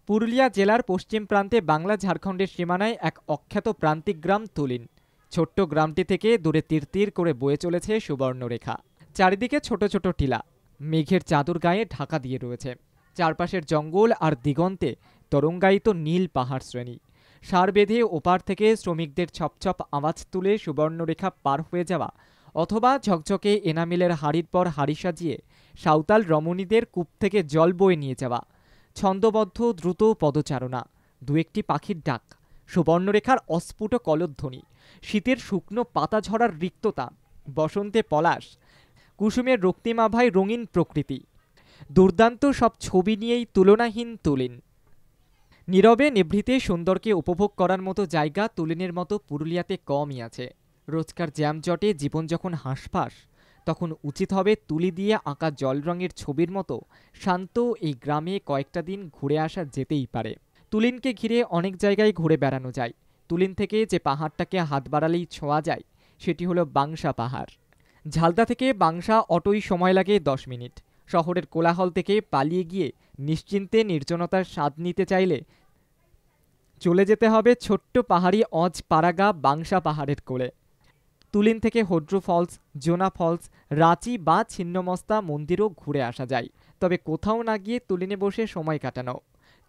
পুরুলিয়া জেলার পশ্চিম প্রান্তে বাংলা ঝাড়খণ্ডের সীমানায় এক অখ্যাত প্রান্তিক গ্রাম তুলিন। ছোট্ট গ্রামটি থেকে দূরে তীর তীর করে বয়ে চলেছে সুবর্ণরেখা। চারিদিকে ছোট ছোট টিলা মেঘের চাদর গায়ে ঢাকা দিয়ে রয়েছে। চারপাশের জঙ্গল আর দিগন্তে তরঙ্গায়িত নীল পাহাড় শ্রেণী। সার বেঁধে ওপার থেকে শ্রমিকদের ছপছপ আওয়াজ তুলে সুবর্ণরেখা পার হয়ে যাওয়া, অথবা ঝকঝকে এনামিলের হাড়ির পর হাড়ি সাজিয়ে সাঁওতাল রমণীদের কূপ থেকে জল বয়ে নিয়ে যাওয়া, ছন্দবদ্ধ দ্রুত পদচারণা, দু একটি পাখির ডাক, সুবর্ণরেখার অস্ফুট কলধ্বনি, শীতের শুকনো পাতা ঝরার রিক্ততা, বসন্তে পলাশ, কুসুমের রক্তিমাভায় রঙিন প্রকৃতি, দুর্দান্ত সব ছবি নিয়েই তুলনাহীন তুলিন। নীরবে নিভৃতে সুন্দরকে উপভোগ করার মতো জায়গা তুলিনের মতো পুরুলিয়াতে কমই আছে। রোজকার জ্যামজটে জীবন যখন হাঁসফাঁস, তখন উচিত হবে তুলি দিয়ে আঁকা জল রঙের ছবির মতো শান্ত এই গ্রামে কয়েকটা দিন ঘুরে আসা যেতেই পারে। তুলিনকে ঘিরে অনেক জায়গায় ঘুরে বেড়ানো যায়। তুলিন থেকে যে পাহাড়টাকে হাত বাড়ালেই ছোঁয়া যায় সেটি হলো বাংসা পাহাড়। ঝালদা থেকে বাংসা অটোই সময় লাগে 10 মিনিট। শহরের কোলাহল থেকে পালিয়ে গিয়ে নিশ্চিন্তে নির্জনতার স্বাদ নিতে চাইলে চলে যেতে হবে ছোট্ট পাহাড়ি অজ পারাগা বাংসা পাহাড়ের কোলে। তুলিন থেকে হড্রু ফলস, জোনা ফলস, রাঁচি বা ছিন্নমস্তা মন্দিরও ঘুরে আসা যায়। তবে কোথাও না গিয়ে তুলিনে বসে সময় কাটানো।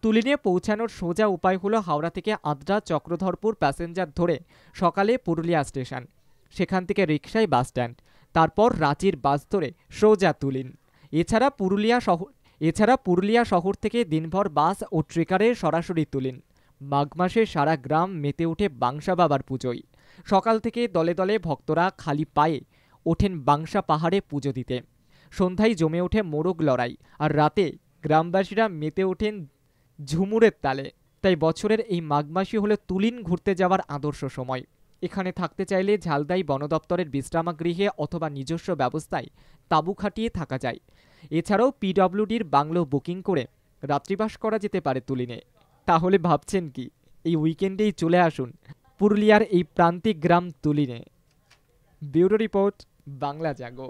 তুলিনে পৌঁছানোর সোজা উপায় হলো হাওড়া থেকে আদ্রা চক্রধরপুর প্যাসেঞ্জার ধরে সকালে পুরুলিয়া স্টেশন, সেখান থেকে রিকশায় বাস স্ট্যান্ড, তারপর রাঁচির বাস ধরে সোজা তুলিন। এছাড়া পুরুলিয়া শহর থেকে দিনভর বাস ও ট্রেকারে সরাসরি তুলিন। মাঘ মাসে সারা গ্রাম মেতে ওঠে বাংসা বাবার পুজোয়। সকাল থেকে দলে দলে ভক্তরা খালি পায়ে ওঠেন বাংসা পাহাড়ে পুজো দিতে। সন্ধ্যায় জমে ওঠে মোরগ লড়াই, আর রাতে গ্রামবাসীরা মেতে ওঠেন ঝুমুরের তালে। তাই বছরের এই মাঘ মাসই হলো তুলিন ঘুরতে যাওয়ার আদর্শ সময়। এখানে থাকতে চাইলে ঝালদাই বন দপ্তরের বিশ্রামাগৃহে অথবা নিজস্ব ব্যবস্থায় তাঁবু খাটিয়ে থাকা যায়। এছাড়াও পিডব্লিউডির বাংলো বুকিং করে রাত্রিবাস করা যেতে পারে তুলিনে। তাহলে ভাবছেন কি, এই উইকেন্ডেই চলে আসুন পুরুলিয়ার এই প্রান্তিক গ্রাম তুলিনে। ব্যুরো রিপোর্ট, বাংলা জাগো।